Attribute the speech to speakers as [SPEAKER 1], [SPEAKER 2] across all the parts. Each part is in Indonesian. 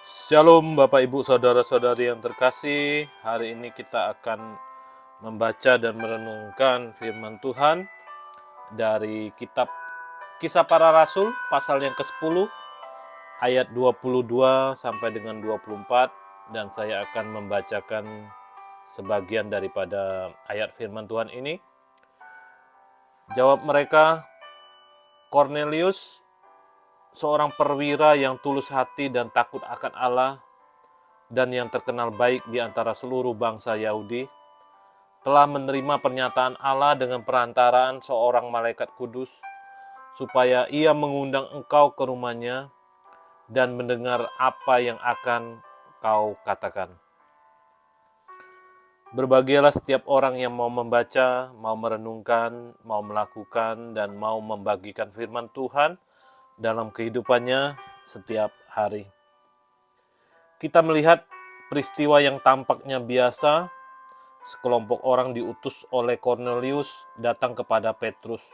[SPEAKER 1] Shalom Bapak Ibu Saudara-saudari yang terkasih. Hari ini kita akan membaca dan merenungkan firman Tuhan dari kitab Kisah Para Rasul pasal yang ke-10 ayat 22 sampai dengan 24, dan saya akan membacakan sebagian daripada ayat firman Tuhan ini. Jawab mereka, Kornelius, seorang perwira yang tulus hati dan takut akan Allah dan yang terkenal baik di antara seluruh bangsa Yahudi, telah menerima pernyataan Allah dengan perantaraan seorang malaikat kudus, supaya ia mengundang engkau ke rumahnya dan mendengar apa yang akan kau katakan. Berbahagialah setiap orang yang mau membaca, mau merenungkan, mau melakukan, dan mau membagikan firman Tuhan dalam kehidupannya setiap hari. Kita melihat peristiwa yang tampaknya biasa. Sekelompok orang diutus oleh Kornelius datang kepada Petrus.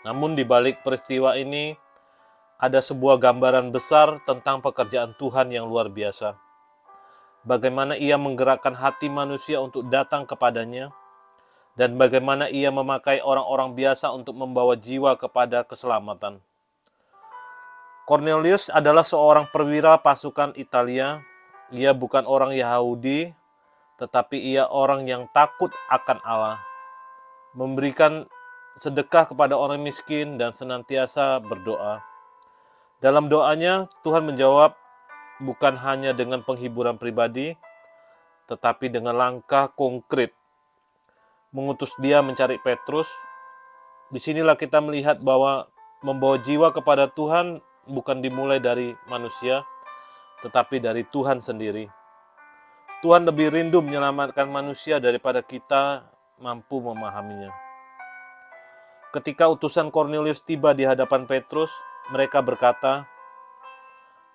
[SPEAKER 1] Namun di balik peristiwa ini ada sebuah gambaran besar tentang pekerjaan Tuhan yang luar biasa. Bagaimana ia menggerakkan hati manusia untuk datang kepadanya, dan bagaimana ia memakai orang-orang biasa untuk membawa jiwa kepada keselamatan. Kornelius adalah seorang perwira pasukan Italia. Ia bukan orang Yahudi, tetapi ia orang yang takut akan Allah, memberikan sedekah kepada orang miskin dan senantiasa berdoa. Dalam doanya, Tuhan menjawab bukan hanya dengan penghiburan pribadi, tetapi dengan langkah konkret, mengutus dia mencari Petrus. Disinilah kita melihat bahwa membawa jiwa kepada Tuhan bukan dimulai dari manusia, tetapi dari Tuhan sendiri. Tuhan lebih rindu menyelamatkan manusia daripada kita mampu memahaminya. Ketika utusan Kornelius tiba di hadapan Petrus, mereka berkata,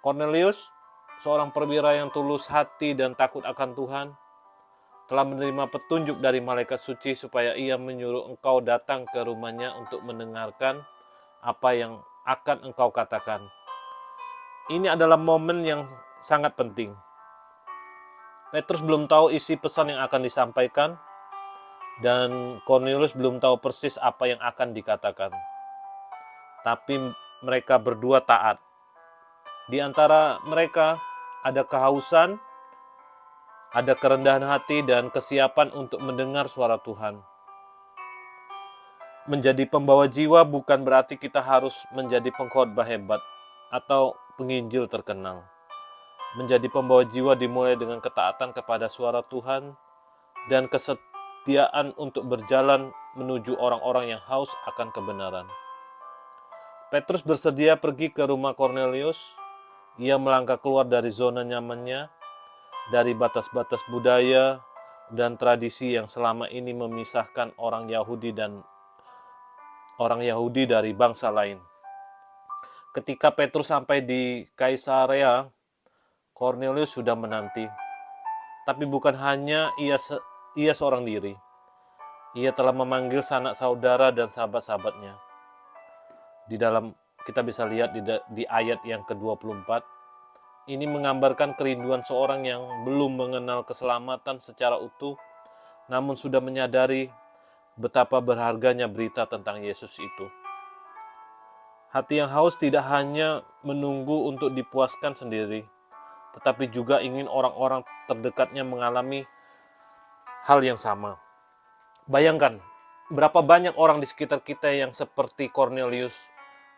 [SPEAKER 1] Kornelius, seorang perwira yang tulus hati dan takut akan Tuhan, telah menerima petunjuk dari malaikat suci supaya ia menyuruh engkau datang ke rumahnya untuk mendengarkan apa yang akan engkau katakan. Ini adalah momen yang sangat penting. Petrus belum tahu isi pesan yang akan disampaikan, dan Kornelius belum tahu persis apa yang akan dikatakan. Tapi mereka berdua taat. Di antara mereka ada kehausan, ada kerendahan hati, dan kesiapan untuk mendengar suara Tuhan. Menjadi pembawa jiwa bukan berarti kita harus menjadi pengkhotbah hebat atau penginjil terkenal. Menjadi pembawa jiwa dimulai dengan ketaatan kepada suara Tuhan dan kesetiaan untuk berjalan menuju orang-orang yang haus akan kebenaran. Petrus bersedia pergi ke rumah Kornelius. Ia melangkah keluar dari zona nyamannya, dari batas-batas budaya dan tradisi yang selama ini memisahkan orang Yahudi dari bangsa lain. Ketika Petrus sampai di Kaisarea, Kornelius sudah menanti. Tapi bukan hanya ia seorang diri. Ia telah memanggil sanak saudara dan sahabat-sahabatnya. Di dalam kita bisa lihat di ayat yang ke-24, ini menggambarkan kerinduan seorang yang belum mengenal keselamatan secara utuh, namun sudah menyadari betapa berharganya berita tentang Yesus itu. Hati yang haus tidak hanya menunggu untuk dipuaskan sendiri, tetapi juga ingin orang-orang terdekatnya mengalami hal yang sama. Bayangkan, berapa banyak orang di sekitar kita yang seperti Kornelius,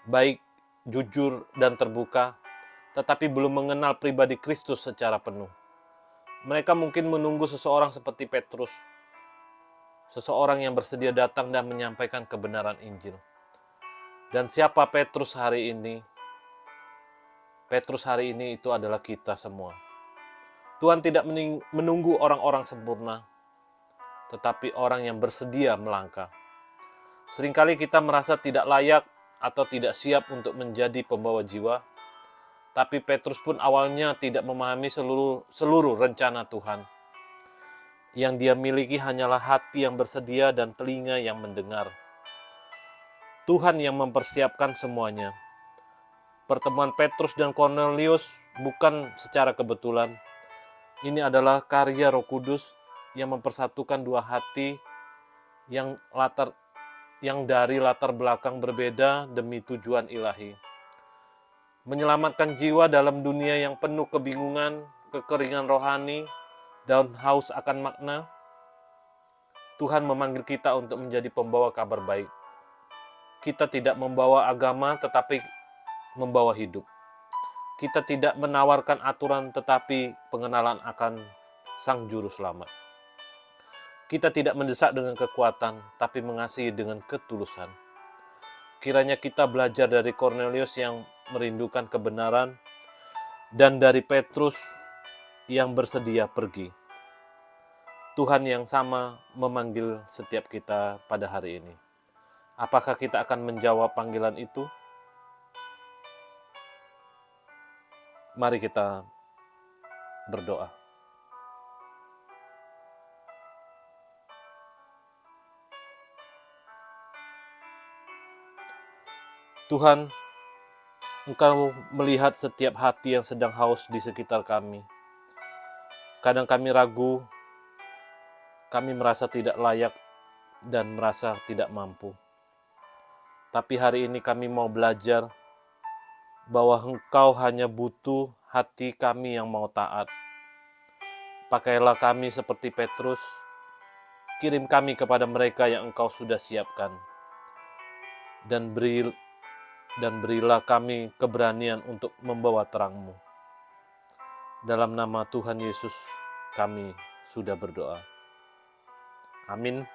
[SPEAKER 1] baik, jujur, dan terbuka, tetapi belum mengenal pribadi Kristus secara penuh. Mereka mungkin menunggu seseorang seperti Petrus, seseorang yang bersedia datang dan menyampaikan kebenaran Injil. Dan siapa Petrus hari ini? Petrus hari ini itu adalah kita semua. Tuhan tidak menunggu orang-orang sempurna, tetapi orang yang bersedia melangkah. Seringkali kita merasa tidak layak atau tidak siap untuk menjadi pembawa jiwa, tapi Petrus pun awalnya tidak memahami seluruh rencana Tuhan. Yang dia miliki hanyalah hati yang bersedia dan telinga yang mendengar. Tuhan yang mempersiapkan semuanya. Pertemuan Petrus dan Cornelius bukan secara kebetulan. Ini adalah karya Roh Kudus yang mempersatukan dua hati yang dari latar belakang berbeda demi tujuan ilahi. Menyelamatkan jiwa dalam dunia yang penuh kebingungan, kekeringan rohani, dan haus akan makna. Tuhan memanggil kita untuk menjadi pembawa kabar baik. Kita tidak membawa agama, tetapi membawa hidup. Kita tidak menawarkan aturan, tetapi pengenalan akan Sang Juru Selamat. Kita tidak mendesak dengan kekuatan, tapi mengasihi dengan ketulusan. Kiranya kita belajar dari Cornelius yang merindukan kebenaran, dan dari Petrus yang bersedia pergi. Tuhan yang sama memanggil setiap kita pada hari ini. Apakah kita akan menjawab panggilan itu? Mari kita berdoa. Tuhan, Engkau melihat setiap hati yang sedang haus di sekitar kami. Kadang kami ragu, kami merasa tidak layak dan merasa tidak mampu. Tapi hari ini kami mau belajar bahwa Engkau hanya butuh hati kami yang mau taat. Pakailah kami seperti Petrus, kirim kami kepada mereka yang Engkau sudah siapkan. Dan berilah kami keberanian untuk membawa terang-Mu. Dalam nama Tuhan Yesus kami sudah berdoa. Amin.